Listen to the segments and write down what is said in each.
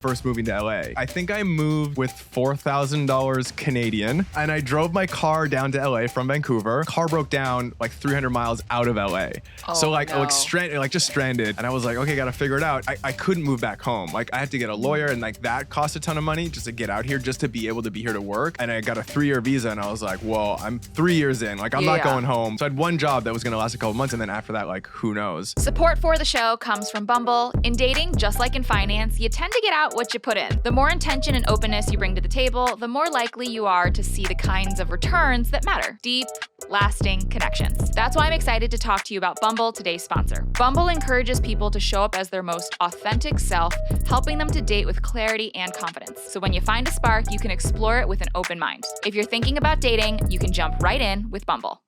first moving to LA. I think I moved with $4,000 Canadian, and I drove my car down to LA from Vancouver. Car broke down like 300 miles out of LA. So just stranded. And I was like, okay, gotta figure it out. I couldn't move back home. Like I had to get a lawyer, and like that cost a ton of money just to get out here, just to be able to be here to work. And I got a 3-year visa, and I was like, well, I'm 3 years in. Like I'm not going home. So I had one job that was gonna last a couple months, and then after that, like who knows? Support for the show comes from Bumble. In dating, just like in finance, you tend to get out what you put in. The more intention and openness you bring to the table, the more likely you are to see the kinds of returns that matter. Deep, lasting connections. That's why I'm excited to talk to you about Bumble, today's sponsor. Bumble encourages people to show up as their most authentic self, helping them to date with clarity and confidence. So when you find a spark, you can explore it with an open mind. If you're thinking about dating, you can jump right in with Bumble.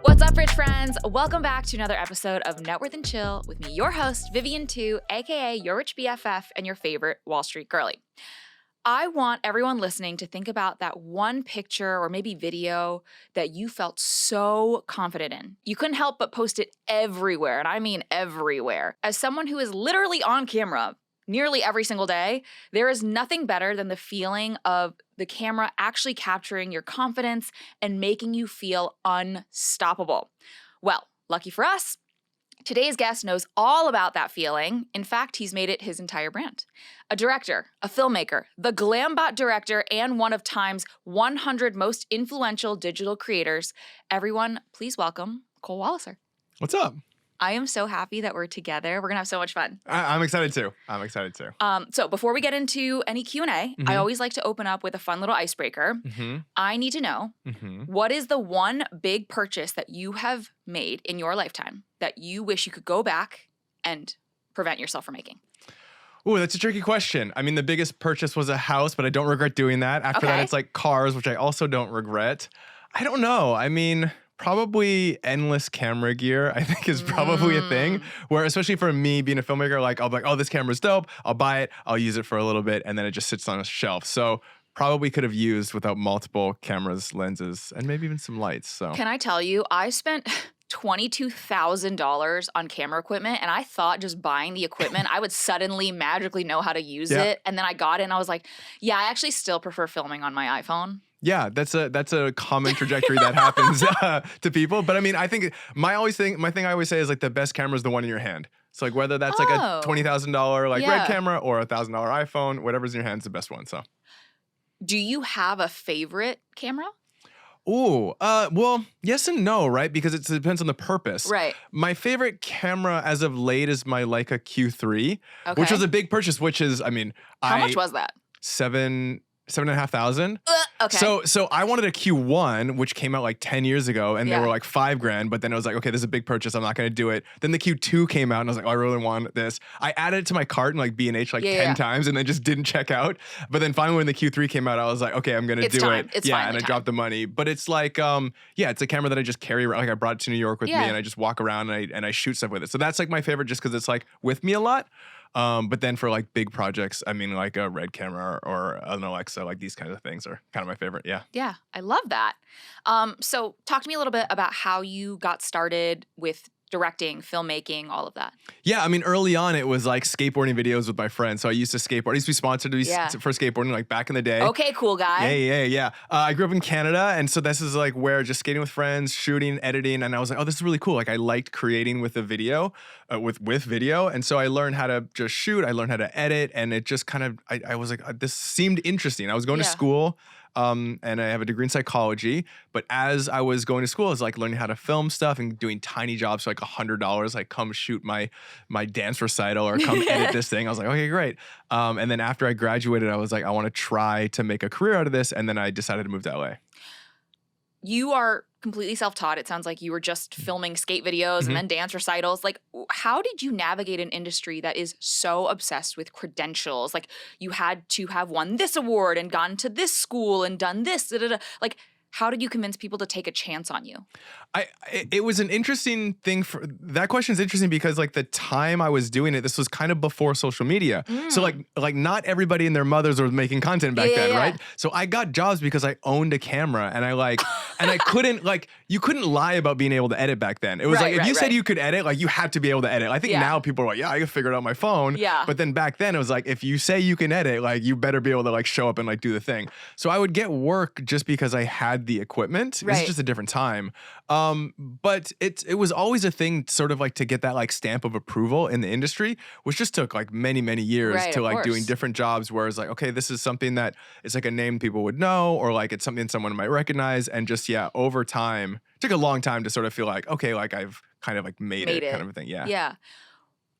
What's up, rich friends? Welcome back to another episode of Networth and Chill with me, your host, Vivian Tu, aka your rich BFF and your favorite Wall Street girly. I want everyone listening to think about that one picture or maybe video that you felt so confident in. You couldn't help but post it everywhere, and I mean everywhere. As someone who is literally on camera nearly every single day, there is nothing better than the feeling of the camera actually capturing your confidence and making you feel unstoppable. Well, lucky for us, today's guest knows all about that feeling. In fact, he's made it his entire brand. A director, a filmmaker, the Glambot director, and one of Time's 100 most influential digital creators. Everyone, please welcome Cole Walliser. What's up? I am so happy that we're together. We're going to have so much fun. I'm excited too. So before we get into any Q&A, I always like to open up with a fun little icebreaker. I need to know, what is the one big purchase that you have made in your lifetime that you wish you could go back and prevent yourself from making? Ooh, that's a tricky question. I mean, the biggest purchase was a house, but I don't regret doing that. After that, it's like cars, which I also don't regret. I don't know. I mean, probably endless camera gear, I think, is probably a thing where, especially for me being a filmmaker, like I'll be like, oh, this camera's dope. I'll buy it. I'll use it for a little bit. And then it just sits on a shelf. So probably could have used without multiple cameras, lenses, and maybe even some lights. So can I tell you, I spent $22,000 on camera equipment, and I thought just buying the equipment, I would suddenly magically know how to use it. And then I got it and I was like, yeah, I actually still prefer filming on my iPhone. Yeah, that's a common trajectory that happens to people. But I mean, I think my thing I always say is like the best camera is the one in your hand. So like whether that's like a $20,000 like red camera or a $1,000 iPhone, whatever's in your hand is the best one. So, do you have a favorite camera? Ooh, well, yes and no, right? Because it depends on the purpose. Right. My favorite camera as of late is my Leica Q3, which was a big purchase. Which is, I mean, how much was that? $7,500. Okay. So I wanted a Q1, which came out like 10 years ago, and they were like $5,000. But then I was like, okay, this is a big purchase. I'm not going to do it. Then the Q2 came out, and I was like, oh, I really want this. I added it to my cart in like B&H 10 times, and then just didn't check out. But then finally, when the Q3 came out, I was like, okay, I'm going to do it. It's and I dropped the money. But it's like, it's a camera that I just carry around. Like I brought it to New York with me, and I just walk around and I shoot stuff with it. So that's like my favorite, just because it's like with me a lot. But then for like big projects, I mean, like a red camera or an Alexa, like these kinds of things are kind of my favorite. Yeah. Yeah, I love that. So talk to me a little bit about how you got started with directing, filmmaking, all of that. Yeah, I mean, early on, it was like skateboarding videos with my friends. So I used to skateboard. I used to be sponsored for skateboarding like back in the day. Okay, cool guy. Yeah. I grew up in Canada. And so this is like where just skating with friends, shooting, editing. And I was like, oh, this is really cool. Like I liked creating with the video, with video. And so I learned how to just shoot. I learned how to edit. And it just kind of, I was like, this seemed interesting. I was going to school. And I have a degree in psychology, but as I was going to school, I was like learning how to film stuff and doing tiny jobs for like $100, like come shoot my dance recital or come edit this thing. I was like, okay, great. And then after I graduated, I was like, I want to try to make a career out of this. And then I decided to move to LA. You are completely self-taught. It sounds like you were just filming skate videos and then dance recitals. Like, how did you navigate an industry that is so obsessed with credentials? Like, you had to have won this award and gone to this school and done this. Like, how did you convince people to take a chance on you? It was an interesting thing. For that question is interesting because like the time I was doing it, this was kind of before social media. So like not everybody and their mothers were making content back then, right? So I got jobs because I owned a camera and I couldn't like, you couldn't lie about being able to edit back then. It was like, if you said you could edit, like you had to be able to edit. I think now people are like, yeah, I can figure it out on my phone. Yeah. But then back then it was like, if you say you can edit, like you better be able to like show up and like do the thing. So I would get work just because I had the equipment. It's just a different time. But it was always a thing sort of like to get that like stamp of approval in the industry, which just took like many, many years to like doing different jobs where it's like, okay, this is something that it's like a name people would know, or like it's something someone might recognize. And just, over time, it took a long time to sort of feel like, okay, like I've kind of like made it kind of a thing. Yeah. Yeah.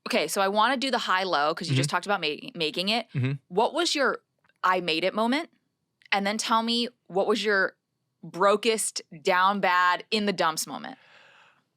Okay. So I want to do the high low because you just talked about making it. What was your I made it moment? And then tell me what was your brokest, down bad, in the dumps moment?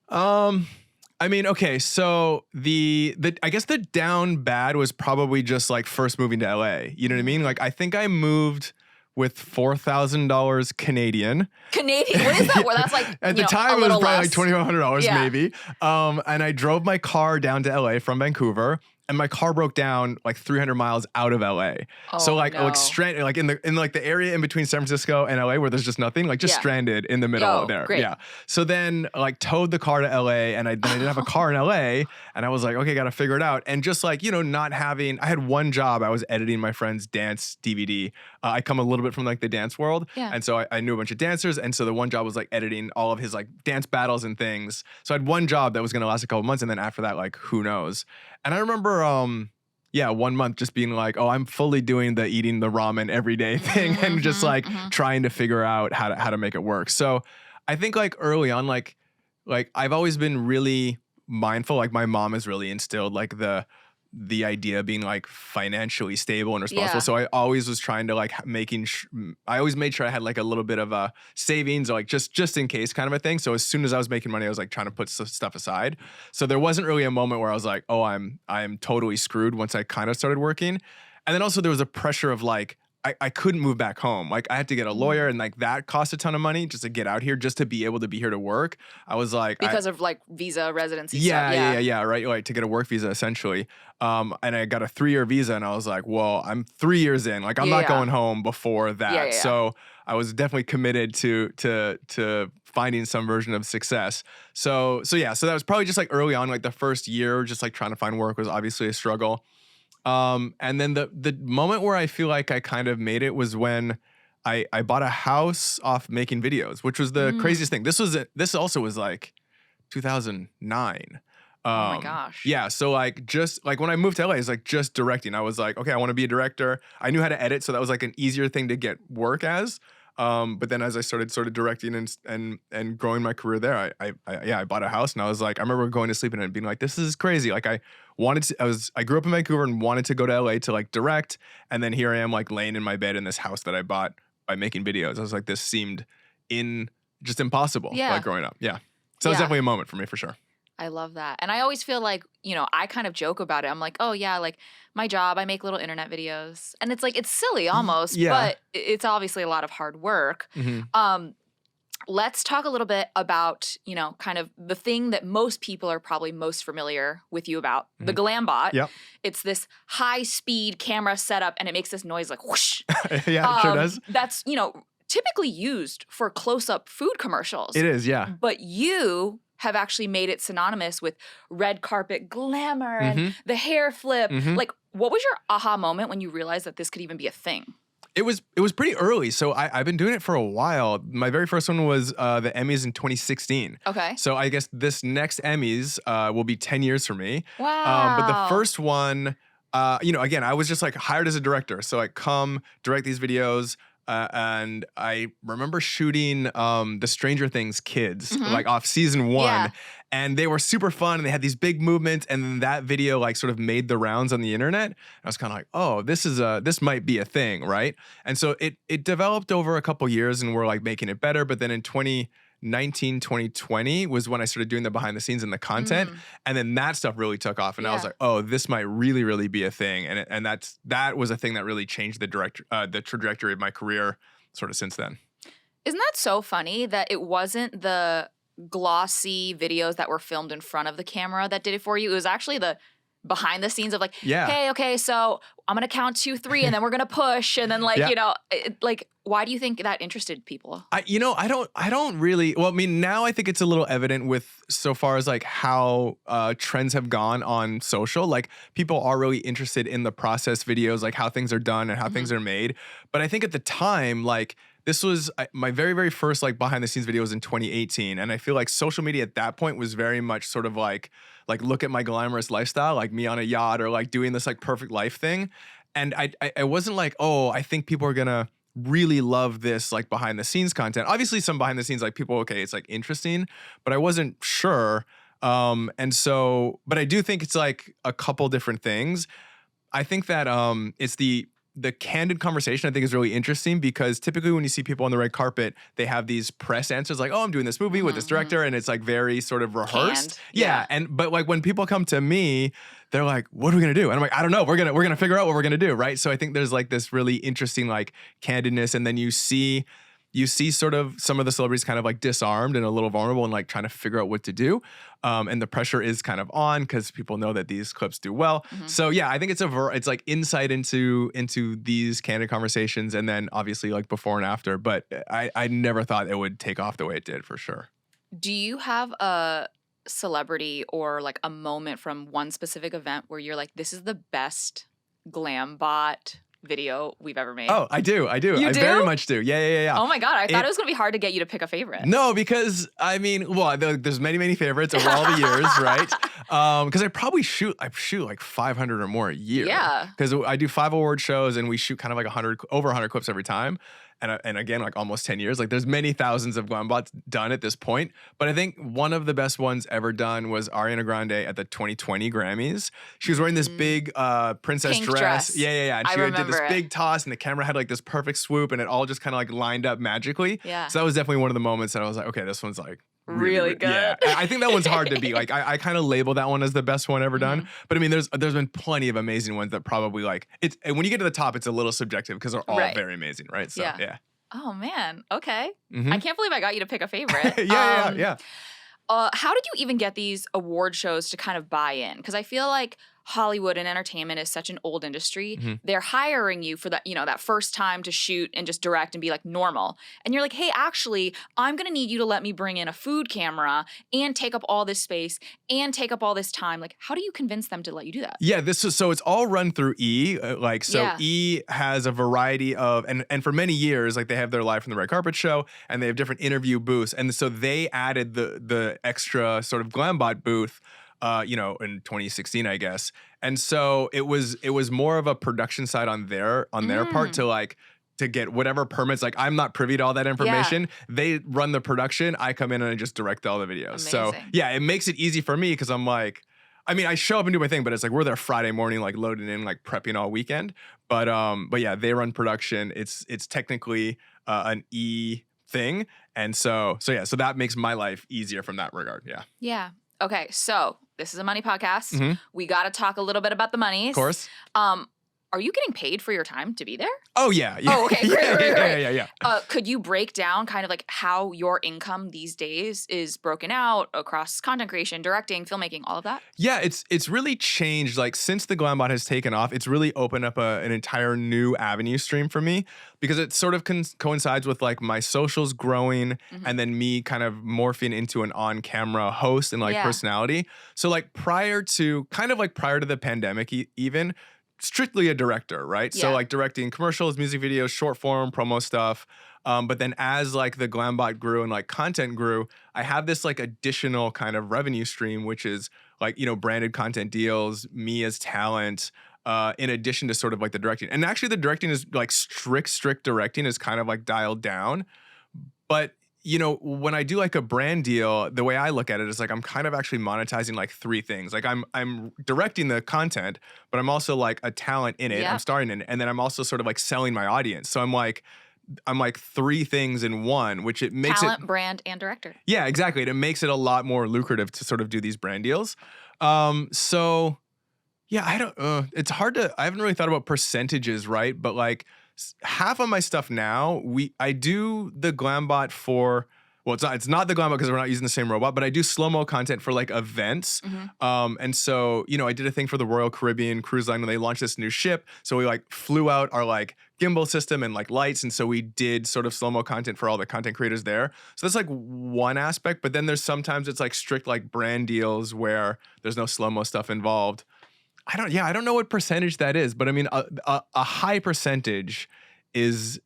I mean, okay, so the I guess the down bad was probably just like first moving to LA. You know what I mean? Like I think I moved with $4,000 Canadian. Canadian? What is that? Well, that's like at the time it was probably like $2,500 maybe. And I drove my car down to LA from Vancouver. And my car broke down like 300 miles out of LA. So like stranded, like in the area in between San Francisco and LA where there's just nothing, like just stranded in the middle there. Great. Yeah. So then like towed the car to LA, and I didn't have a car in LA, and I was like, okay, got to figure it out. And just like, not having, I had one job. I was editing my friend's dance DVD. I come a little bit from like the dance world. Yeah. And so I knew a bunch of dancers. And so the one job was like editing all of his like dance battles and things. So I had one job that was going to last a couple months. And then after that, like, who knows? And I remember, 1 month just being like, oh, I'm fully doing the eating the ramen every day thing and just like trying to figure out how to make it work. So I think like early on, like I've always been really mindful. Like my mom has really instilled like the idea of being like financially stable and responsible. Yeah. So I always was trying to like I always made sure I had like a little bit of a savings, or like just in case kind of a thing. So as soon as I was making money, I was like trying to put stuff aside. So there wasn't really a moment where I was like, oh, I'm totally screwed once I kind of started working. And then also there was a pressure of like, I couldn't move back home. Like I had to get a lawyer, and like that cost a ton of money just to get out here, just to be able to be here to work. I was like, because of like visa residency stuff. Yeah, right. Like to get a work visa essentially. And I got a 3-year visa, and I was like, well, I'm 3 years in. Like I'm not going home before that. So I was definitely committed to finding some version of success. So that was probably just like early on, like the first year, just like trying to find work was obviously a struggle. And then the moment where I feel like I kind of made it was when I bought a house off making videos, which was the craziest thing. This also was like 2009. Oh my gosh. Yeah. So like just like when I moved to LA, it's like just directing. I was like, okay, I want to be a director. I knew how to edit, so that was like an easier thing to get work as. But then as I started sort of directing and growing my career there, I bought a house, and I was like, I remember going to sleep in it and being like, this is crazy. Like I grew up in Vancouver and wanted to go to LA to like direct. And then here I am like laying in my bed in this house that I bought by making videos. I was like, this seemed just impossible like growing up. Yeah. So it was definitely a moment for me for sure. I love that. And I always feel like, I kind of joke about it. I'm like, oh yeah, like my job, I make little internet videos. And it's like, it's silly almost, but it's obviously a lot of hard work. Let's talk a little bit about, kind of the thing that most people are probably most familiar with you about, the Glambot. Yep. It's this high-speed camera setup, and it makes this noise like whoosh. Yeah, it sure does. That's, typically used for close-up food commercials. It is, yeah. But you have actually made it synonymous with red carpet glamour and the hair flip. Like, what was your aha moment when you realized that this could even be a thing? It was pretty early. So I've been doing it for a while. My very first one was the Emmys in 2016. Okay. So I guess this next Emmys will be 10 years for me. Wow. But the first one, again, I was just like hired as a director. So I come direct these videos. And I remember shooting the Stranger Things kids like off season 1, and they were super fun, and they had these big movements, and then that video like sort of made the rounds on the internet. And I was kind of like, oh, this might be a thing, right? And so it developed over a couple years, and we're like making it better. But then in 2019, 2020 was when I started doing the behind the scenes and the content. And then that stuff really took off. And I was like, oh, this might really, really be a thing. And that was a thing that really changed the trajectory of my career sort of since then. Isn't that so funny that it wasn't the glossy videos that were filmed in front of the camera that did it for you? It was actually the behind the scenes of like, Yeah. hey, okay, so I'm gonna count 2, 3, and then we're gonna push, and then like, Yeah. you know, like, why do you think that interested people? I don't really. Well, I mean, now I think it's a little evident with so far as like how trends have gone on social. Like people are really interested in the process videos, like how things are done and how things are made. But I think at the time, like this was my very, very first like behind the scenes video was in 2018, and I feel like social media at that point was very much sort of like look at my glamorous lifestyle, like me on a yacht or like doing this like perfect life thing. And I wasn't like, oh, I think people are gonna really love this like behind the scenes content. Obviously some behind the scenes like people, okay, it's like interesting, but I wasn't sure. And so, but I do think it's like a couple different things. I think that it's the candid conversation I think is really interesting because typically when you see people on the red carpet, they have these press answers like, oh, I'm doing this movie with this director, and it's like very sort of rehearsed. Canned. Yeah. But like when people come to me, they're like, what are we gonna do? And I'm like, I don't know. We're gonna figure out what we're gonna do, right? So I think there's like this really interesting like candidness, and then you see sort of some of the celebrities kind of like disarmed and a little vulnerable and like trying to figure out what to do. And the pressure is kind of on because people know that these clips do well. So yeah, I think it's like insight into these candid conversations, and then obviously like before and after. But I never thought it would take off the way it did, for sure. Do you have a celebrity or like a moment from one specific event where you're like, this is the best Glambot video we've ever made? Oh, I do. I do? very much do. Yeah. Oh my God. I thought it was going to be hard to get you to pick a favorite. No, because I mean, well, there's many favorites over all the years, right? Because I shoot like 500 or more a year. Yeah. Because I do 5 award shows and we shoot kind of like over 100 clips every time. And again, like almost 10 years. Like there's many thousands of Glambots done at this point. But I think one of the best ones ever done was Ariana Grande at the 2020 Grammys. She was wearing this big princess Pink dress. dress. Yeah. And I she did remember this it. big toss, and the camera had like this perfect swoop, and it all just kind of like lined up magically. Yeah. So that was definitely one of the moments that I was like, okay, this one's like Really good. Yeah. I think that one's hard to beat. Like I kind of label that one as the best one ever done. But I mean, there's been plenty of amazing ones that probably like it's, and when you get to the top, it's a little subjective because they're all very amazing, right? So yeah. Oh man. Okay. I can't believe I got you to pick a favorite. Yeah. How did you even get these award shows to kind of buy in? Because I feel like Hollywood and entertainment is such an old industry. They're hiring you for that, you know, that first time to shoot and just direct and be like normal. And you're like, hey, actually, I'm going to need you to let me bring in a food camera and take up all this space and take up all this time. Like, how do you convince them to let you do that? Yeah, so it's all run through E. E has a variety of, and for many years, like they have their Live from the Red Carpet show, and they have different interview booths. And so they added the extra sort of Glambot booth in 2016, I guess. And so it was more of a production side on their part to get whatever permits. Like I'm not privy to all that information. They run the production. I come in and I just direct all the videos. Amazing. So yeah, it makes it easy for me because I'm like, I mean, I show up and do my thing, but it's like we're there Friday morning, like loading in, like prepping all weekend. But yeah, they run production. It's technically an E thing, and so that makes my life easier from that regard. Yeah. Yeah. Okay, so this is a money podcast. We got to talk a little bit about the monies. Of course. Are you getting paid for your time to be there? Oh, yeah. Oh, okay. Great. Yeah. Could you break down kind of like how your income these days is broken out across content creation, directing, filmmaking, all of that? Yeah, it's really changed. Like since the Glambot has taken off, it's really opened up an entire new avenue stream for me because it sort of coincides with like my socials growing and then me kind of morphing into an on-camera host and like personality. So like prior to the pandemic even, strictly a director, right? So like directing commercials, music videos, short form, promo stuff. But then as like the Glambot grew and like content grew, I have this like additional kind of revenue stream, which is like, branded content deals, me as talent, in addition to sort of like the directing. And actually the directing is like strict directing is kind of like dialed down. But when I do like a brand deal, the way I look at it is like I'm kind of actually monetizing like 3 things. Like I'm directing the content, but I'm also like a talent in it. I'm starring in it, and then I'm also sort of like selling my audience. So I'm like 3 things in one, which it makes talent, brand, and director. Yeah, exactly. And it makes it a lot more lucrative to sort of do these brand deals. So yeah, it's hard to. I haven't really thought about percentages, right? But like half of my stuff now, I do the Glambot for. Well, it's not the Glambot because we're not using the same robot, but I do slow-mo content for like events. And so, I did a thing for the Royal Caribbean Cruise Line when they launched this new ship. So we like flew out our like gimbal system and like lights. And so we did sort of slow-mo content for all the content creators there. So that's like one aspect. But then there's sometimes it's like strict like brand deals where there's no slow-mo stuff involved. I don't know what percentage that is, but I mean, a high percentage is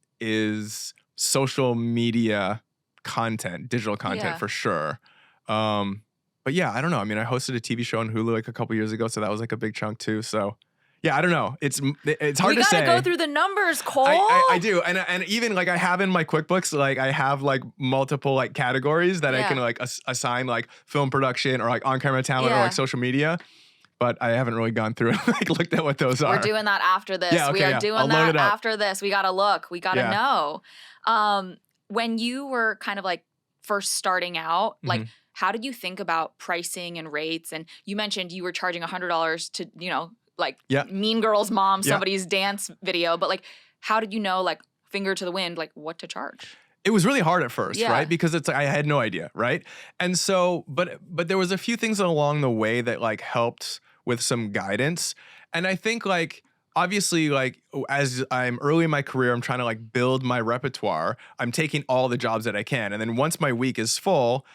social media content, digital content for sure. But yeah, I don't know. I mean, I hosted a TV show on Hulu like a couple years ago, so that was like a big chunk too. So yeah, I don't know. It's hard to say. We gotta go through the numbers, Cole. I do, and even like I have in my QuickBooks, like I have like multiple like categories that I can like assign like film production or like on camera talent or like social media. But I haven't really gone through and like looked at what those are. We're doing that after this. Yeah, okay, we are doing that after this. We gotta look. We gotta know. When you were kind of like first starting out, like how did you think about pricing and rates? And you mentioned you were charging $100 to, like Mean Girls Mom, somebody's dance video. But like, how did you know, like finger to the wind, like what to charge? It was really hard at first, right? Because it's like, I had no idea, right? And so, but there was a few things along the way that like helped with some guidance. And I think like, obviously, like as I'm early in my career, I'm trying to like build my repertoire. I'm taking all the jobs that I can. And then once my week is full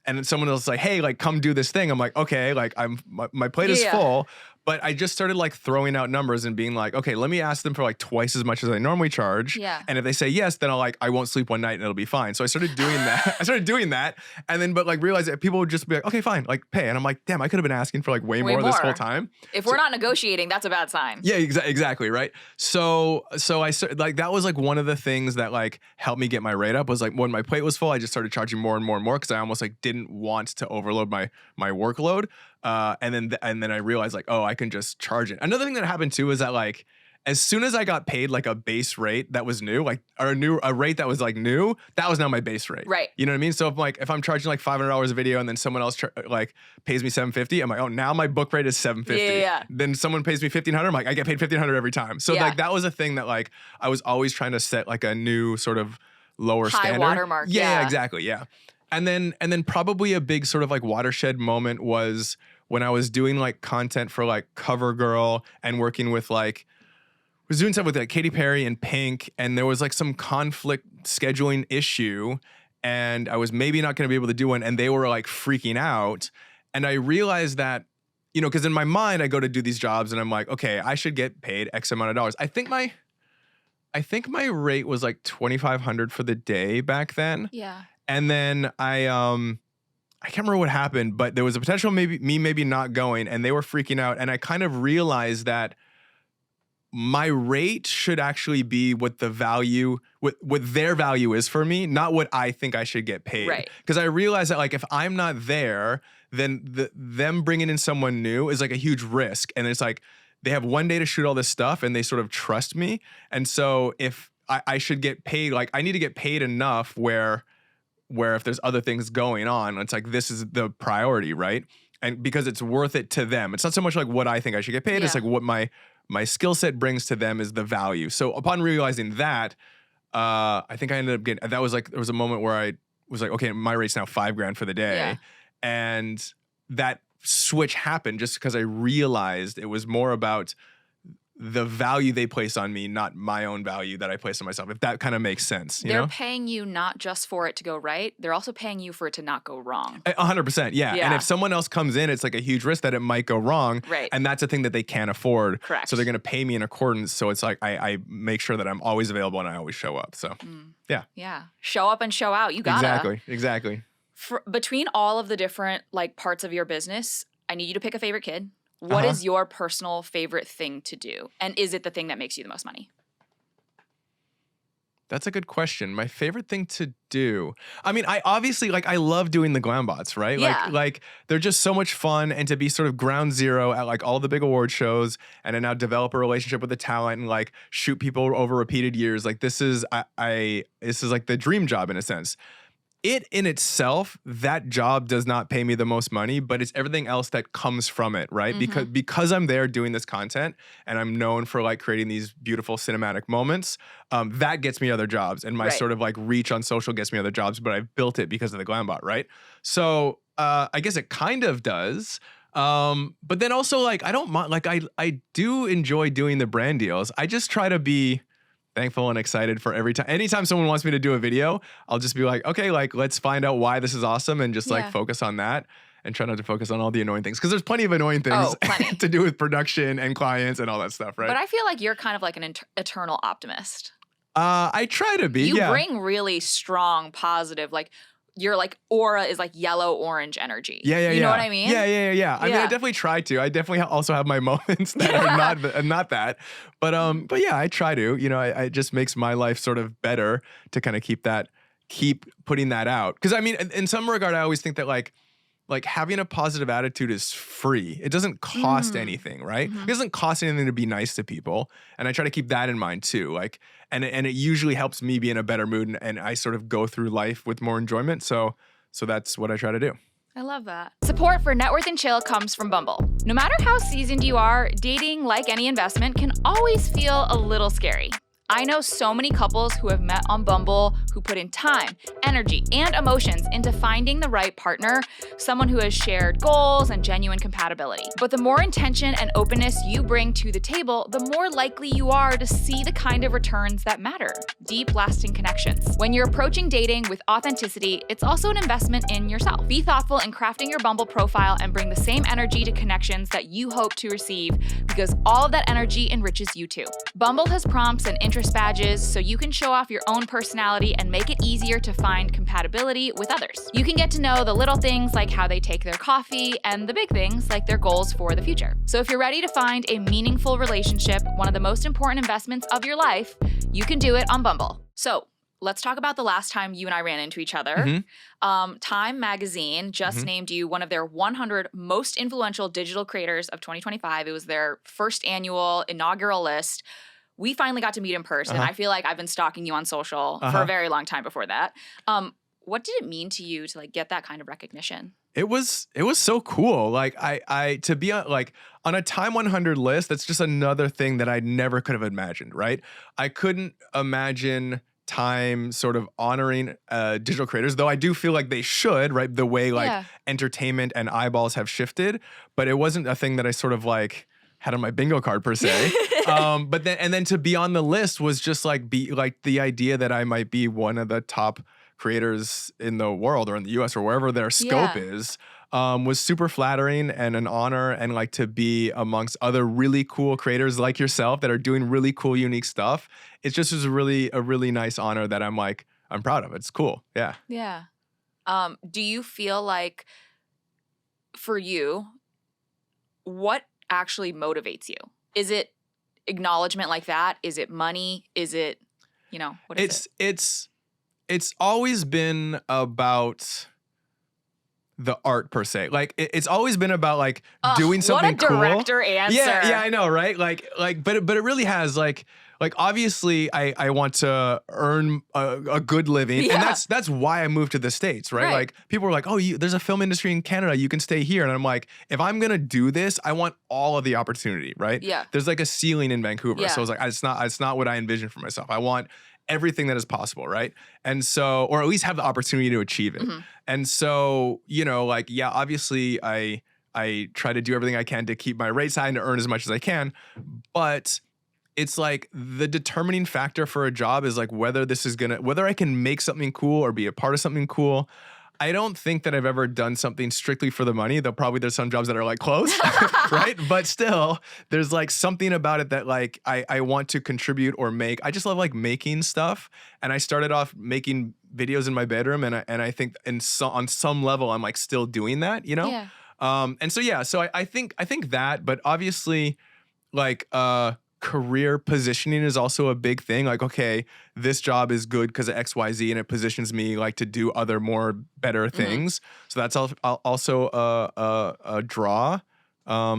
and then someone else is like, hey, like come do this thing. I'm like, okay, like my plate is full. But I just started like throwing out numbers and being like, okay, let me ask them for like twice as much as I normally charge. Yeah. And if they say yes, then I won't sleep one night and it'll be fine. So I started doing that. And then, but like realized that people would just be like, okay, fine, like pay. And I'm like, damn, I could have been asking for like way more this whole time. If we're not negotiating, that's a bad sign. Yeah, exactly. Right. So I started like, that was like one of the things that like helped me get my rate up was like when my plate was full, I just started charging more and more and more because I almost like didn't want to overload my workload. And then I realized like, oh, I can just charge it. Another thing that happened too is that like, as soon as I got paid like a base rate that was new, like or a rate that was like new, that was now my base rate. Right. You know what I mean? So if I'm charging like $500 a video and then someone else like pays me $750, I'm like, oh, now my book rate is $750. Yeah. Then someone pays me $1,500, I'm like, I get paid $1,500 every time. So like that was a thing that like I was always trying to set like a new sort of lower standard. High watermark. Yeah, exactly. Yeah. And then probably a big sort of like watershed moment was when I was doing like content for like CoverGirl and working with like, was doing stuff with like Katy Perry and Pink, and there was like some conflict scheduling issue, and I was maybe not going to be able to do one, and they were like freaking out. And I realized that, because in my mind I go to do these jobs and I'm like, okay, I should get paid X amount of dollars. I think my rate was like $2,500 for the day back then. Yeah. And then I can't remember what happened, but there was a potential maybe not going, and they were freaking out. And I kind of realized that my rate should actually be what the value, what their value is for me, not what I think I should get paid. Right. Because I realized that like if I'm not there, then them bringing in someone new is like a huge risk. And it's like they have one day to shoot all this stuff, and they sort of trust me. And so if I should get paid, like I need to get paid enough where if there's other things going on, it's like this is the priority, right? And because it's worth it to them. It's not so much like what I think I should get paid. It's like what my skill set brings to them is the value. So upon realizing that, I think I ended up getting, that was like, there was a moment where I was like, okay, my rate's now $5,000 for the day. Yeah. And that switch happened just because I realized it was more about the value they place on me, not my own value that I place on myself, if that kind of makes sense. They're paying you not just for it to go right, they're also paying you for it to not go wrong. 100%, yeah. And if someone else comes in, it's like a huge risk that it might go wrong. Right. And that's a thing that they can't afford. Correct. So they're going to pay me in accordance. So it's like I make sure that I'm always available and I always show up. So yeah. Yeah. Show up and show out. You gotta. Exactly. Between all of the different like parts of your business, I need you to pick a favorite kid. What is your personal favorite thing to do? And is it the thing that makes you the most money? That's a good question. My favorite thing to do. I mean, I obviously I love doing the Glambots, right? Yeah. Like they're just so much fun, and to be sort of ground zero at like all the big award shows and to now develop a relationship with the talent and like shoot people over repeated years. Like this is this is like the dream job in a sense. it in itself, that job does not pay me the most money, but it's everything else that comes from it, right? Because I'm there doing this content and I'm known for like creating these beautiful cinematic moments, that gets me other jobs, and my sort of like reach on social gets me other jobs, but I've built it because of the Glambot, right? So I guess it kind of does. But then also like I don't mind, like I do enjoy doing the brand deals. I just try to be thankful and excited for anytime someone wants me to do a video, I'll just be like, okay, like let's find out why this is awesome and just like focus on that and try not to focus on all the annoying things, because there's plenty of annoying things to do with production and clients and all that stuff, right? But I feel like you're kind of like an eternal optimist. I try to be. You bring really strong, positive, like your like aura is like yellow orange energy. You know what I mean? Yeah. I mean, I definitely try to. I definitely also have my moments that are not that. But yeah, I try to. You know, it just makes my life sort of better to kind of keep putting that out. Because I mean, in some regard, I always think that like having a positive attitude is free. It doesn't cost anything, right? It doesn't cost anything to be nice to people. And I try to keep that in mind too. Like, and it usually helps me be in a better mood, and I sort of go through life with more enjoyment. So that's what I try to do. I love that. Support for Networth and Chill comes from Bumble. No matter how seasoned you are, dating, like any investment, can always feel a little scary. I know so many couples who have met on Bumble who put in time, energy, and emotions into finding the right partner, someone who has shared goals and genuine compatibility. But the more intention and openness you bring to the table, the more likely you are to see the kind of returns that matter: deep, lasting connections. When you're approaching dating with authenticity, it's also an investment in yourself. Be thoughtful in crafting your Bumble profile and bring the same energy to connections that you hope to receive, because all of that energy enriches you too. Bumble has prompts and interest badges so you can show off your own personality and make it easier to find compatibility with others. You can get to know the little things like how they take their coffee, and the big things like their goals for the future. So if you're ready to find a meaningful relationship, one of the most important investments of your life, you can do it on Bumble. So let's talk about the last time you and I ran into each other. Time Magazine just named you one of their 100 most influential digital creators of 2025. It was their first annual inaugural list. We finally got to meet in person. I feel like I've been stalking you on social for a very long time before that. What did it mean to you to like get that kind of recognition? It was so cool. Like I to be on a Time 100 list, that's just another thing that I never could have imagined, right? I couldn't imagine Time sort of honoring digital creators, though I do feel like they should, right? The way like entertainment and eyeballs have shifted, but it wasn't a thing that I sort of like had on my bingo card per se. But then to be on the list was just like the idea that I might be one of the top creators in the world or in the US or wherever their scope is, was super flattering and an honor, and like to be amongst other really cool creators like yourself that are doing really cool, unique stuff. It just was a really nice honor that I'm proud of. It's cool. Yeah. Yeah. Do you feel like for you, what actually motivates you? Is it acknowledgement like that? Is it money? Is it, what is it? It's always been about the art per se. Like it's always been about like doing something cool. What a director answer. Yeah, I know, right? But it really has like obviously I want to earn a good living, and that's why I moved to the States, right? Like people were like, oh, there's a film industry in Canada, you can stay here, and I'm like, if I'm gonna do this, I want all of the opportunity, right? Yeah. There's like a ceiling in Vancouver, so I was like, it's not what I envisioned for myself. I want everything that is possible, right? And so, or at least have the opportunity to achieve it. And so, obviously I try to do everything I can to keep my rates high and to earn as much as I can, but it's like the determining factor for a job is like whether I can make something cool or be a part of something cool. I don't think that I've ever done something strictly for the money, though probably there's some jobs that are like close, right? But still, there's like something about it that like I want to contribute or make. I just love like making stuff. And I started off making videos in my bedroom, and I think on some level I'm like still doing that, Yeah. So I think that, but obviously like career positioning is also a big thing. Like, okay, this job is good because of XYZ, and it positions me like to do other more better things. So that's also a draw. I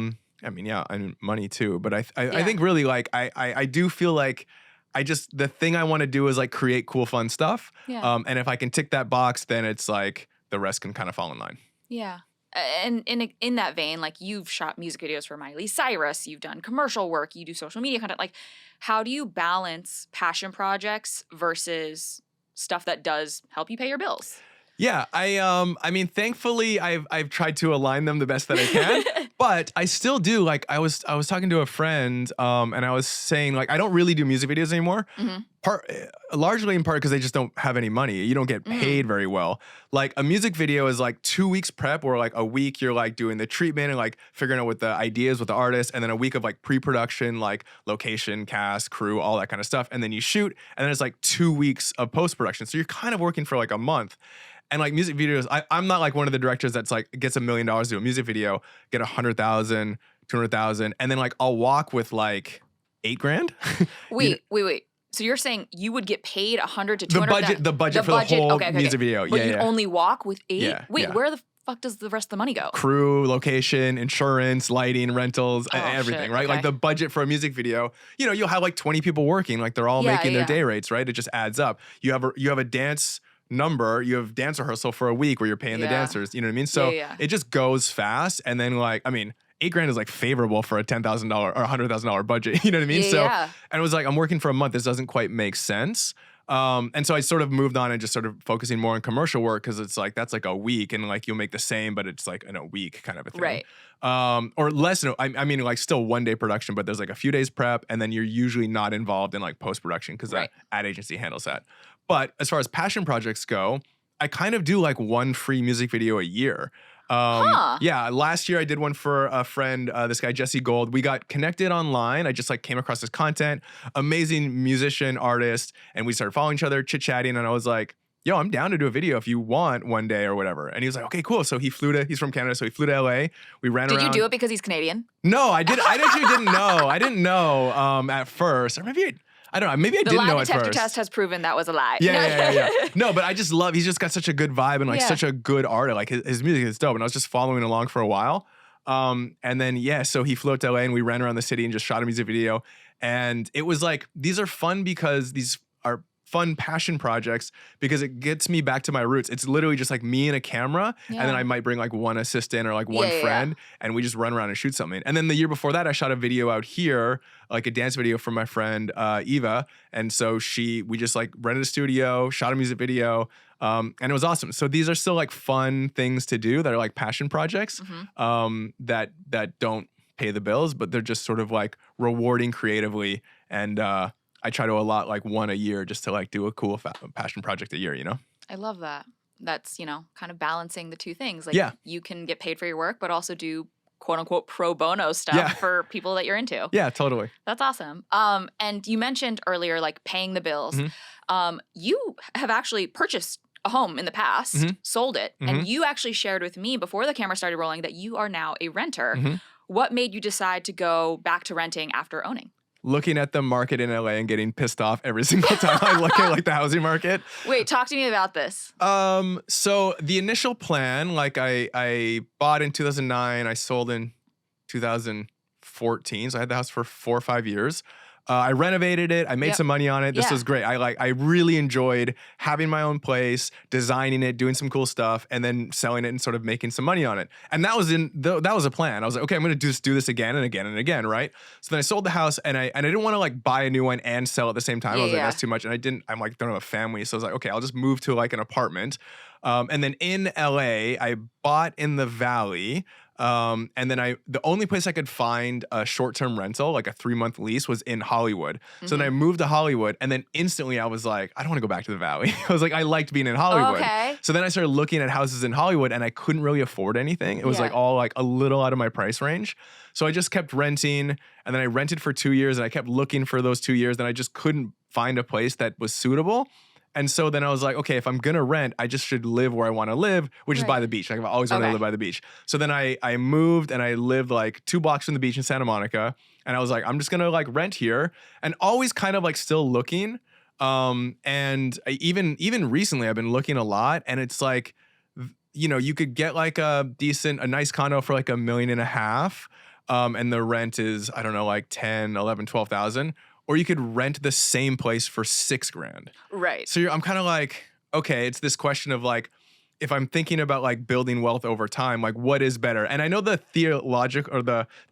mean, money too. But I think really like I do feel like the thing I want to do is like create cool, fun stuff. Yeah. And if I can tick that box, then it's like the rest can kind of fall in line. Yeah. And in that vein, like you've shot music videos for Miley Cyrus, you've done commercial work, you do social media content. Like, how do you balance passion projects versus stuff that does help you pay your bills? Yeah, I mean, thankfully, I've tried to align them the best that I can, but I still do. Like, I was talking to a friend, and I was saying like I don't really do music videos anymore. Largely in part because they just don't have any money. You don't get paid very well. Like a music video is like 2 weeks prep, or like a week you're like doing the treatment and like figuring out what the ideas with the artist, and then a week of like pre-production, like location, cast, crew, all that kind of stuff, and then you shoot, and then it's like 2 weeks of post-production. So you're kind of working for like a month. And like music videos, I'm not like one of the directors that's like gets $1 million to do a music video, get 100,000, 200,000, and then like I'll walk with like $8,000. Wait. So you're saying you would get paid 100 to 200? The budget for the whole music video. But you'd only walk with 8? Yeah, Wait, where the fuck does the rest of the money go? Crew, location, insurance, lighting, rentals, everything, shit. right? Okay. Like the budget for a music video, you'll have like 20 people working, like they're all making their day rates, right? It just adds up. You have a dance number, you have dance rehearsal for a week where you're paying the dancers, you know what I mean? So it just goes fast. And then like, I mean, $8,000 is like favorable for a $10,000 or $100,000 budget, you know what I mean? And it was like, I'm working for a month. This doesn't quite make sense. And so I sort of moved on and just sort of focusing more on commercial work, because it's like, that's like a week and like you'll make the same, but it's like in a week kind of a thing. Right. Or less, I mean like still 1 day production, but there's like a few days prep, and then you're usually not involved in like post-production because the ad agency handles that. But as far as passion projects go, I kind of do like one free music video a year. Yeah, last year I did one for a friend, this guy, Jesse Gold. We got connected online. I just like came across his content, amazing musician, artist, and we started following each other, chit-chatting, and I was like, yo, I'm down to do a video if you want one day or whatever. And he was like, okay, cool. So he's from Canada, so he flew to LA. We ran around. Did you do it because he's Canadian? No, I actually didn't know. I didn't know at first. Or maybe I don't know. Maybe I didn't know at first. The lie detector test has proven that was a lie. Yeah. No, but I just love, he's just got such a good vibe and like such a good art. Like his music is dope. And I was just following along for a while. And then, so he flew out to LA and we ran around the city and just shot a music video. And it was like, these are fun because these are fun passion projects because it gets me back to my roots. It's literally just like me and a camera, and then I might bring like one assistant or like one friend, and we just run around and shoot something. And then the year before that, I shot a video out here, like a dance video for my friend Eva, and so we just like rented a studio, shot a music video, and it was awesome. So these are still like fun things to do that are like passion projects that don't pay the bills, but they're just sort of like rewarding creatively. And I try to allot like one a year just to like do a cool passion project a year, I love that. That's, kind of balancing the two things. Like you can get paid for your work, but also do quote unquote pro bono stuff for people that you're into. Yeah, totally. That's awesome. And you mentioned earlier, like paying the bills. You have actually purchased a home in the past, sold it, and you actually shared with me before the camera started rolling that you are now a renter. What made you decide to go back to renting after owning? Looking at the market in LA and getting pissed off every single time I look at like the housing market. Wait, talk to me about this. So the initial plan, like I bought in 2009, I sold in 2014. So I had the house for 4 or 5 years. I renovated it. I made some money on it. This was great. I really enjoyed having my own place, designing it, doing some cool stuff, and then selling it and sort of making some money on it. And that was that was a plan. I was like, okay, I'm going to just do this again and again and again, right? So then I sold the house, and I didn't want to like buy a new one and sell at the same time. I was like, that's too much. And I'm like, don't have a family. So I was like, okay, I'll just move to like an apartment. And then in LA, I bought in the Valley. And then the only place I could find a short-term rental, like a 3-month lease, was in Hollywood. So then I moved to Hollywood, and then instantly I was like, I don't want to go back to the Valley. I was like, I liked being in Hollywood. Okay. So then I started looking at houses in Hollywood, and I couldn't really afford anything. It was like all like a little out of my price range. So I just kept renting, and then I rented for 2 years, and I kept looking for those 2 years, and I just couldn't find a place that was suitable. And so then I was like, okay, if I'm going to rent, I just should live where I want to live, which is by the beach. Like I've always wanted to live by the beach. So then I moved, and I lived like 2 blocks from the beach in Santa Monica. And I was like, I'm just going to like rent here, and always kind of like still looking. And even recently I've been looking a lot, and it's like, you could get like a nice condo for like $1.5 million. And the rent is, I don't know, like 10, 11, 12,000. or you could rent the same place for $6,000. Right. So I'm kind of like, okay, it's this question of like, if I'm thinking about like building wealth over time, like what is better? And I know the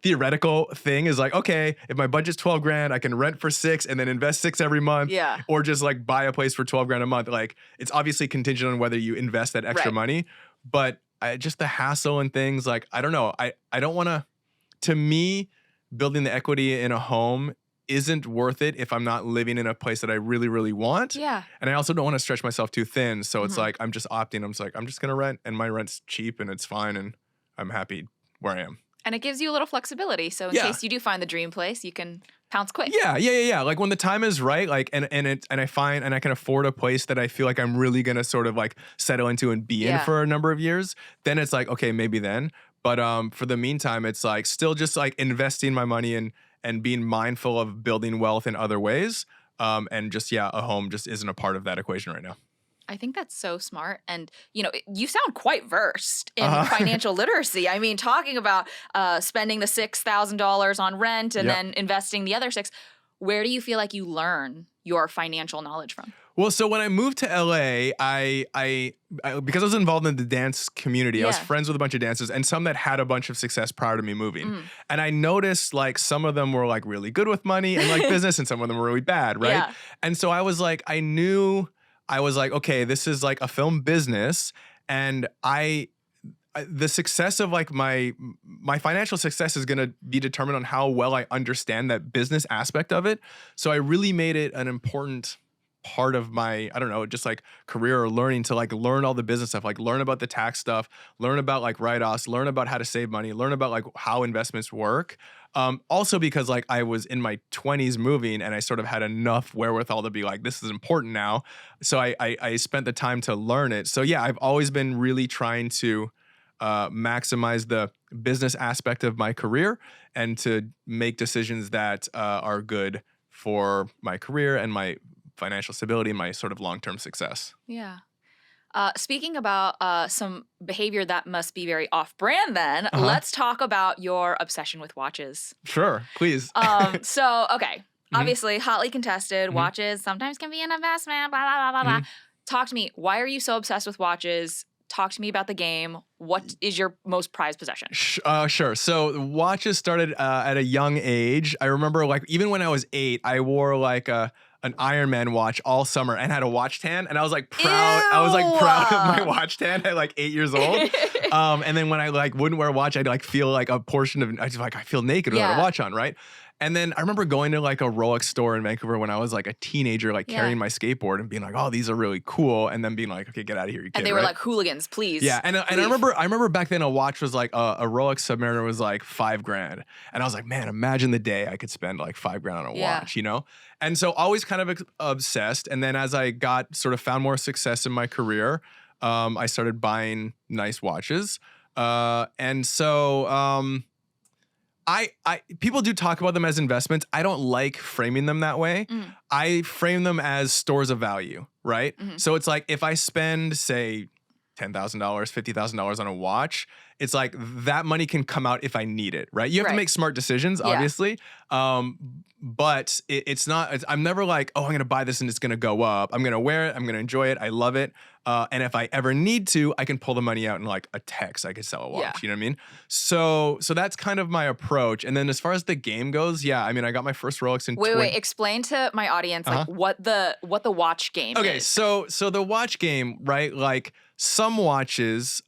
theoretical thing is like, okay, if my budget's $12,000, I can rent for $6,000 and then invest $6,000 every month. Yeah. Or just like buy a place for $12,000 a month. Like it's obviously contingent on whether you invest that extra money, but just the hassle and things like, I don't know. I don't want to me, building the equity in a home isn't worth it if I'm not living in a place that I really, really want. Yeah. And I also don't want to stretch myself too thin. So it's like, I'm just opting. I'm just like, I'm just going to rent and my rent's cheap and it's fine. And I'm happy where I am. And it gives you a little flexibility. So in case you do find the dream place, you can pounce quick. Yeah. Like when the time is right, like, and I find, and I can afford a place that I feel like I'm really going to sort of like settle into and be in for a number of years, then it's like, okay, maybe then. But for the meantime, it's like still just like investing my money and being mindful of building wealth in other ways. And just, a home just isn't a part of that equation right now. I think that's so smart. And, you sound quite versed in financial literacy. I mean, talking about spending the $6,000 on rent and then investing the other $6,000, where do you feel like you learn your financial knowledge from? Well, so when I moved to LA, I because I was involved in the dance community, I was friends with a bunch of dancers and some that had a bunch of success prior to me moving. And I noticed like some of them were like really good with money and like business and some of them were really bad, right? Yeah. And so I was like, okay, this is like a film business and the success of like my financial success is going to be determined on how well I understand that business aspect of it. So I really made it an important part of my, I don't know, just like career or learning to like learn all the business stuff, like learn about the tax stuff, learn about like write-offs, learn about how to save money, learn about like how investments work. Also because like I was in my 20s moving and I sort of had enough wherewithal to be like, this is important now. So I spent the time to learn it. So yeah, I've always been really trying to maximize the business aspect of my career and to make decisions that are good for my career and my financial stability and my sort of long-term success. Yeah. Speaking about some behavior that must be very off-brand then, let's talk about your obsession with watches. Sure, please. Okay. Obviously, hotly contested. Watches sometimes can be an investment, blah, blah, blah, blah, blah. Talk to me. Why are you so obsessed with watches? Talk to me about the game. What is your most prized possession? Sure. So watches started at a young age. I remember like even when I was 8, I wore like an Iron Man watch all summer and had a watch tan. And I was like proud. Ew. I was like proud of my watch tan at like 8 years old. And then when I like wouldn't wear a watch, I'd like feel like a portion of, I feel naked without a watch on, right? And then I remember going to like a Rolex store in Vancouver when I was like a teenager, like carrying my skateboard and being like, oh, these are really cool. And then being like, okay, get out of here, you kid. And they were like hooligans, please. Yeah. And I remember back then a watch was like a Rolex Submariner was like $5,000. And I was like, man, imagine the day I could spend like $5,000 on a watch, you know? And so always kind of obsessed. And then as I got sort of found more success in my career, I started buying nice watches. And so, people do talk about them as investments. I don't like framing them that way. I frame them as stores of value, right? So it's like if I spend, say, $10,000, $50,000 on a watch, it's like that money can come out if I need it, right? You have to make smart decisions, obviously. But it's not, I'm never like, oh, I'm going to buy this and it's going to go up. I'm going to wear it. I'm going to enjoy it. I love it. And if I ever need to, I can pull the money out in like a text. I could sell a watch, you know what I mean? So that's kind of my approach. And then as far as the game goes, I mean, I got my first Rolex in Wait, explain to my audience like what the watch game is. Okay, so the watch game, right? Like some watches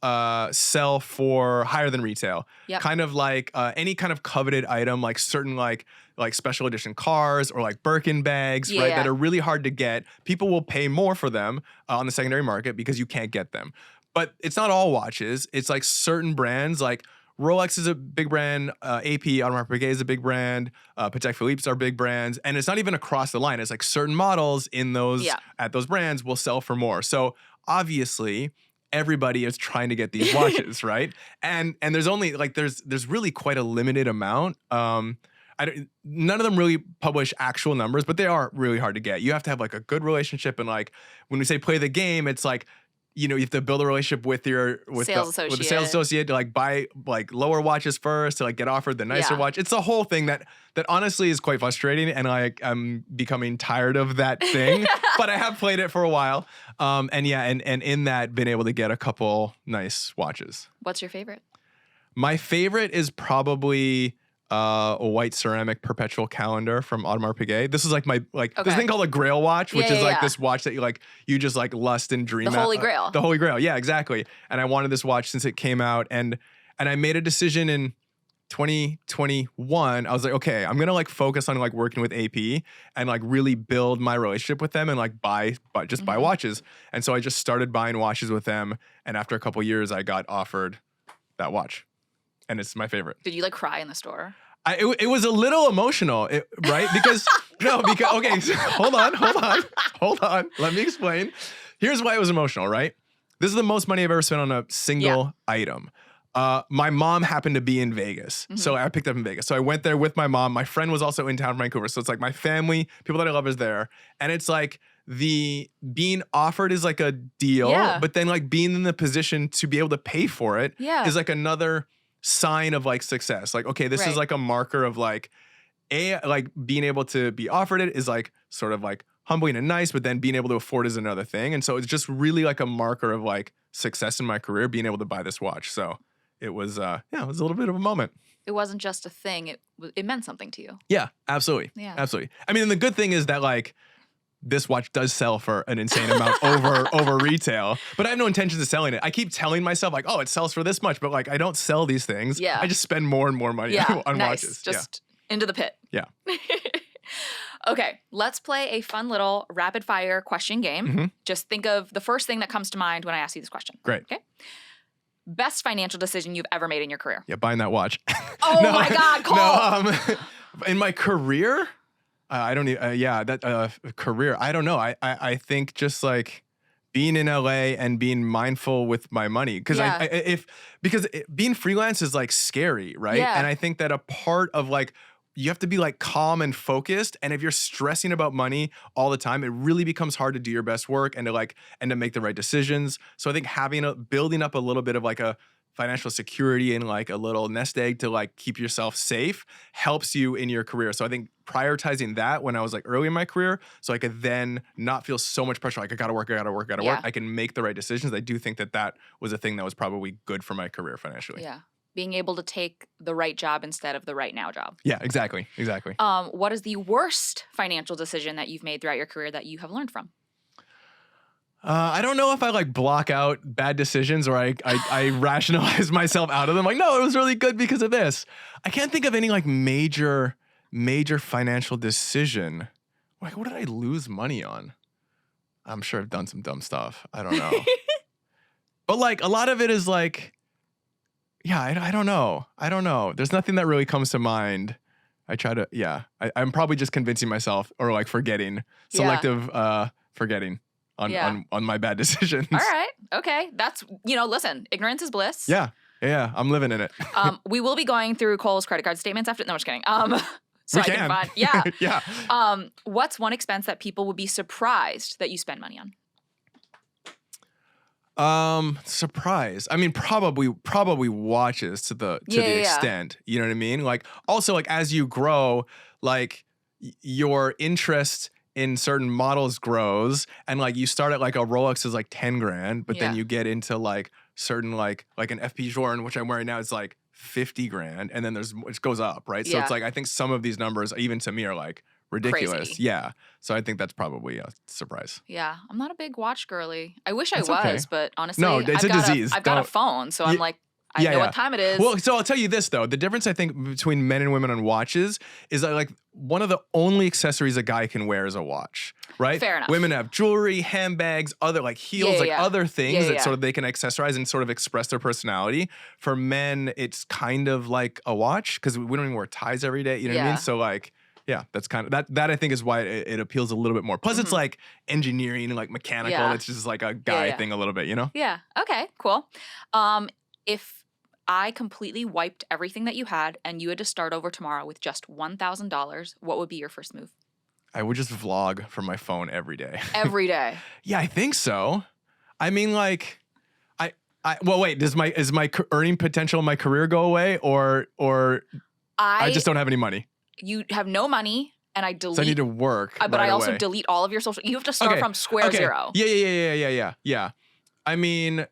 sell for higher than retail. Kind of like any kind of coveted item, like certain like special edition cars or like Birkin bags, right? That are really hard to get. People will pay more for them on the secondary market because you can't get them. But it's not all watches. It's like certain brands, like Rolex is a big brand, AP, Audemars Piguet is a big brand, Patek Philippe's are big brands, and it's not even across the line. It's like certain models in those at those brands will sell for more. So obviously, everybody is trying to get these watches, right? And there's only like there's really quite a limited amount. None of them really publish actual numbers, but they are really hard to get. You have to have like a good relationship, and like when we say play the game, it's like you know, you have to build a relationship with with the sales associate to like buy like lower watches first to like get offered the nicer watch. It's a whole thing that honestly is quite frustrating, and like I'm becoming tired of that thing. But I have played it for a while, and in that been able to get a couple nice watches. What's your favorite? My favorite is probably a white ceramic perpetual calendar from Audemars Piguet. This is like this thing called a Grail watch, which is like this watch that you just like lust and dream. The Holy Grail. The Holy Grail. Yeah, exactly. And I wanted this watch since it came out, and I made a decision in 2021. I was like, okay, I'm gonna like focus on like working with AP and like really build my relationship with them and like buy watches. And so I just started buying watches with them, and after a couple years, I got offered that watch. And it's my favorite. Did you like cry in the store? It was a little emotional, right? Because okay, so hold on. Let me explain. Here's why it was emotional, right? This is the most money I've ever spent on a single item. My mom happened to be in Vegas, so I picked up in Vegas. So I went there with my mom. My friend was also in town from Vancouver, so it's like my family, people that I love is there, and it's like the being offered is like a deal, but then like being in the position to be able to pay for it is like another sign of like success. Like, okay, this is like a marker of like being able to be offered it is like sort of like humbling and nice, but then being able to afford is another thing. And so it's just really like a marker of like success in my career, being able to buy this watch. So it was it was a little bit of a moment. It wasn't just a thing. It meant something to you. Yeah, absolutely. Yeah. Absolutely. I mean, and the good thing is that like this watch does sell for an insane amount over retail, but I have no intentions of selling it. I keep telling myself like, oh, it sells for this much, but like I don't sell these things. Yeah. I just spend more and more money on watches. Just into the pit. Yeah. Okay, let's play a fun little rapid fire question game. Just think of the first thing that comes to mind when I ask you this question. Great. Okay. Best financial decision you've ever made in your career? Yeah, buying that watch. Oh my God, Cole. No, in my career, I don't need, career. I don't know. I think just like being in LA and being mindful with my money. Because being freelance is like scary, right? Yeah. And I think that a part of like, you have to be like calm and focused. And if you're stressing about money all the time, it really becomes hard to do your best work and to make the right decisions. So I think building up a little bit of like a financial security and like a little nest egg to like keep yourself safe helps you in your career. So I think prioritizing that when I was like early in my career, so I could then not feel so much pressure, like I gotta work. I can make the right decisions. I do think that was a thing that was probably good for my career financially. Yeah. Being able to take the right job instead of the right now job. Yeah, exactly. What is the worst financial decision that you've made throughout your career that you have learned from? I don't know if I like block out bad decisions or I rationalize myself out of them. Like, no, it was really good because of this. I can't think of any like major financial decision. Like, what did I lose money on? I'm sure I've done some dumb stuff. I don't know. But like a lot of it is like, yeah, I don't know. There's nothing that really comes to mind. I try to, I'm probably just convincing myself or like selective forgetting on my bad decisions. All right. Okay. That's, listen, ignorance is bliss. Yeah. I'm living in it. We will be going through Cole's credit card statements after. No, I'm just kidding. So we can find. Yeah. Yeah. What's one expense that people would be surprised that you spend money on? Surprise. I mean, probably watches to the extent, you know what I mean? Like also like as you grow, like your interest in certain models grows and like you start at like a Rolex is like 10 grand, but then you get into like certain like an FP Jordan, which I'm wearing now is like 50 grand. And then it goes up, right? So it's like, I think some of these numbers even to me are like ridiculous. Crazy. Yeah. So I think that's probably a surprise. Yeah. I'm not a big watch girly. I wish I was, but honestly, no, it's a disease. I've got a phone, so I'm like, I know what time it is. Well, so I'll tell you this though. The difference I think between men and women on watches is that like one of the only accessories a guy can wear is a watch, right? Fair enough. Women have jewelry, handbags, other like heels, other things that sort of they can accessorize and sort of express their personality. For men, it's kind of like a watch because we don't even wear ties every day. You know what I mean? So like, yeah, that's kind of that I think is why it appeals a little bit more. Plus it's like engineering and like mechanical. It's just like a guy thing a little bit, Yeah. Okay, cool. If I completely wiped everything that you had and you had to start over tomorrow with just $1,000, what would be your first move? I would just vlog from my phone every day. Every day? Yeah, I think so. I mean, like, well, wait, is my earning potential in my career go away, or I just don't have any money? You have no money, and I delete. So I need to work, but right I also away. delete all of your social. You have to start from square zero. Yeah. I mean,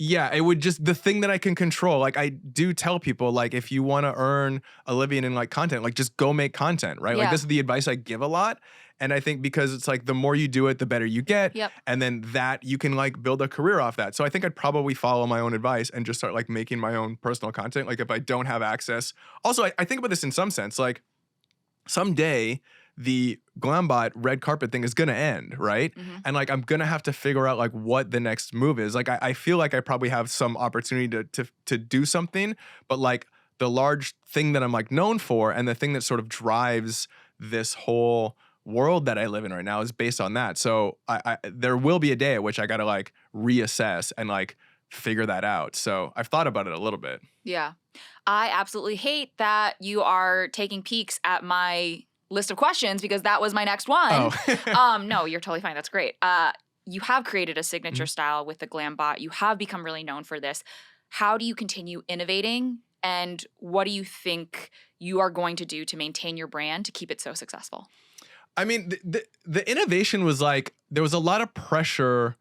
it would just, the thing that I can control, like I do tell people, like, if you want to earn a living in like content, like just go make content, right? Yeah. Like this is the advice I give a lot. And I think because it's like the more you do it, the better you get. Yep. And then that you can like build a career off that. So I think I'd probably follow my own advice and just start like making my own personal content. Like if I don't have access. Also, I think about this in some sense, like someday the Glambot red carpet thing is gonna end, right? Mm-hmm. And like I'm gonna have to figure out like what the next move is. Like I feel like I probably have some opportunity to do something, but like the large thing that I'm like known for and the thing that sort of drives this whole world that I live in right now is based on that. So there will be a day at which I gotta like reassess and like figure that out. So I've thought about it a little bit. Yeah. I absolutely hate that you are taking peeks at my list of questions because that was my next one. Oh. No, you're totally fine. That's great. You have created a signature style with the Glambot. You have become really known for this. How do you continue innovating? And what do you think you are going to do to maintain your brand to keep it so successful? I mean, the innovation was like, there was a lot of pressure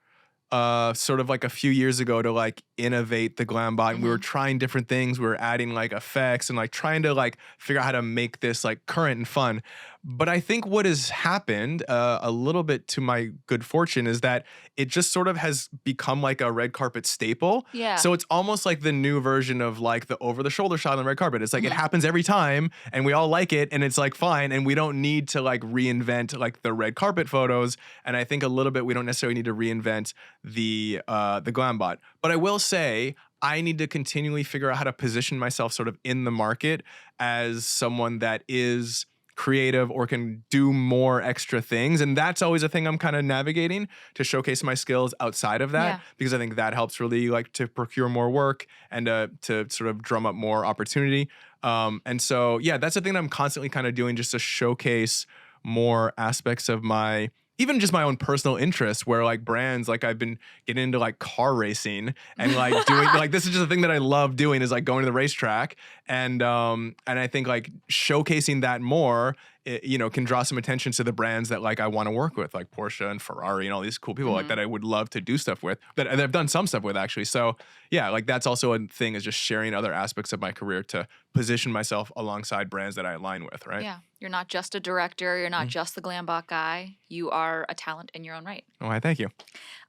sort of like a few years ago to like innovate the Glambot. And we were trying different things. We were adding like effects and like trying to like figure out how to make this like current and fun. But I think what has happened a little bit to my good fortune is that it just sort of has become like a red carpet staple. Yeah. So it's almost like the new version of like the over the shoulder shot on the red carpet. It's like it happens every time and we all like it and it's like fine and we don't need to like reinvent like the red carpet photos. And I think a little bit we don't necessarily need to reinvent the Glambot. But I will say I need to continually figure out how to position myself sort of in the market as someone that is creative or can do more extra things. And that's always a thing I'm kind of navigating to showcase my skills outside of that, because I think that helps really like to procure more work and to sort of drum up more opportunity. And so, yeah, that's the thing that I'm constantly kind of doing just to showcase more aspects of my, even just my own personal interests, where like brands, like I've been getting into like car racing and like doing like, this is just a thing that I love doing is like going to the racetrack. And I think like showcasing that more, you know, can draw some attention to the brands that like I want to work with, like Porsche and Ferrari and all these cool people like that I would love to do stuff with, that I've done some stuff with actually. So yeah, like that's also a thing, is just sharing other aspects of my career to position myself alongside brands that I align with, right? Yeah. You're not just a director. You're not just the Glambot guy. You are a talent in your own right. Oh, I thank you.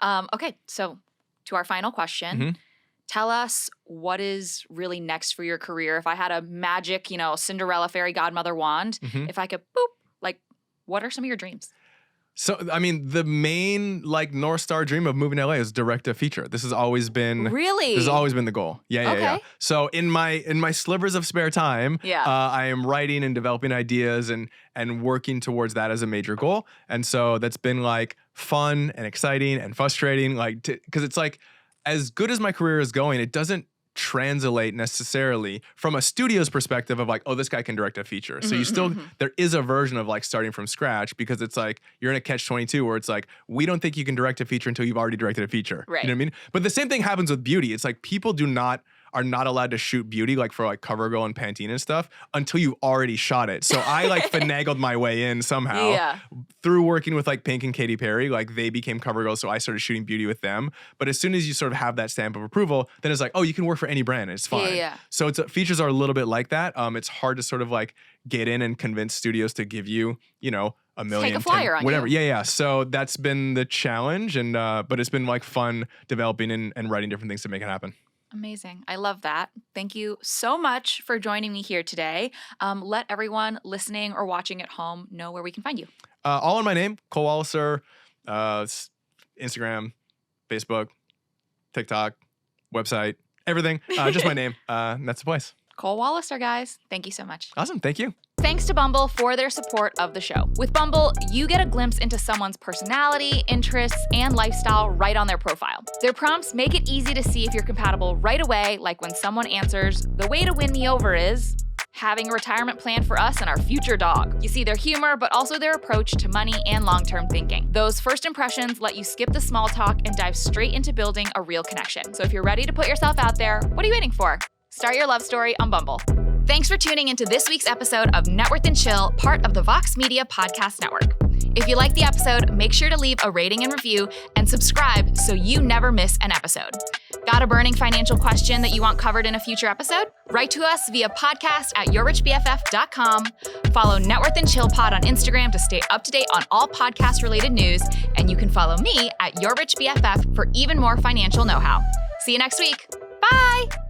Okay. So to our final question, tell us what is really next for your career. If I had a magic, you know, Cinderella fairy godmother wand, if I could boop, like, what are some of your dreams? So, I mean, the main like North Star dream of moving to LA is direct to feature. This has always been the goal. Yeah. So in my slivers of spare time, I am writing and developing ideas and working towards that as a major goal. And so that's been like fun and exciting and frustrating, like because it's like, as good as my career is going, it doesn't translate necessarily from a studio's perspective of like, oh, this guy can direct a feature. So you still, there is a version of like starting from scratch, because it's like, you're in a catch-22 where it's like, we don't think you can direct a feature until you've already directed a feature. Right. You know what I mean? But the same thing happens with beauty. It's like people are not allowed to shoot beauty like for like CoverGirl and Pantene and stuff until you've already shot it. So I like finagled my way in somehow through working with like Pink and Katy Perry. Like they became CoverGirl, so I started shooting beauty with them. But as soon as you sort of have that stamp of approval, then it's like, oh, you can work for any brand. It's fine. So features are a little bit like that. It's hard to sort of like get in and convince studios to give you, you know, a million, take a flyer 10, on whatever. You. Yeah. So that's been the challenge, and but it's been like fun developing and writing different things to make it happen. Amazing. I love that. Thank you so much for joining me here today. Let everyone listening or watching at home know where we can find you. All in my name, Cole Walliser, Instagram, Facebook, TikTok, website, everything. Just my name. That's the place. Cole Walliser, guys. Thank you so much. Awesome. Thank you. Thanks to Bumble for their support of the show. With Bumble, you get a glimpse into someone's personality, interests, and lifestyle right on their profile. Their prompts make it easy to see if you're compatible right away, like when someone answers, "The way to win me over is..." having a retirement plan for us and our future dog. You see their humor, but also their approach to money and long-term thinking. Those first impressions let you skip the small talk and dive straight into building a real connection. So if you're ready to put yourself out there, what are you waiting for? Start your love story on Bumble. Thanks for tuning into this week's episode of Networth and Chill, part of the Vox Media Podcast Network. If you liked the episode, make sure to leave a rating and review and subscribe so you never miss an episode. Got a burning financial question that you want covered in a future episode? Write to us via podcast@yourrichbff.com. Follow Networth and Chill Pod on Instagram to stay up to date on all podcast-related news. And you can follow me at YourRichBFF for even more financial know-how. See you next week. Bye!